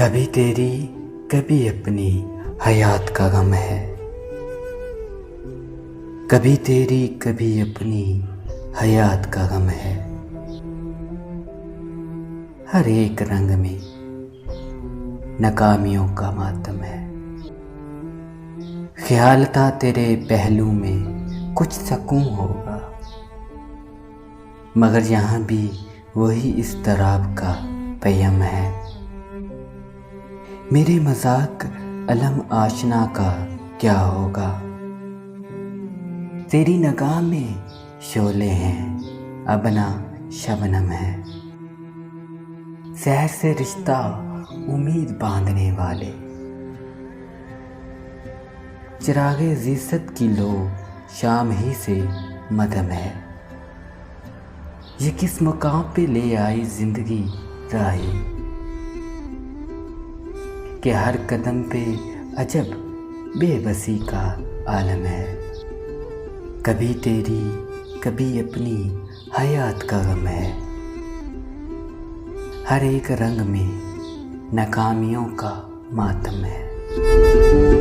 कभी तेरी कभी अपनी हयात का गम है। कभी तेरी कभी अपनी हयात का गम है। हर एक रंग में नाकामियों का मातम है। ख्याल था तेरे पहलू में कुछ सकून होगा, मगर यहाँ भी वही इज़्तिराब का पैगाम है। मेरे मज़ाक अलम आशना का क्या होगा। तेरी निगाह में शोले हैं, अबना शबनम है। शहर से रिश्ता उम्मीद बांधने वाले, चिरागे ज़िद्दत की लो शाम ही से मदम है। ये किस मुकाम पे ले आई ज़िंदगी राही, कि हर कदम पे अजब बेबसी का आलम है। कभी तेरी कभी अपनी हयात का गम है। हर एक रंग में नाकामियों का मातम है।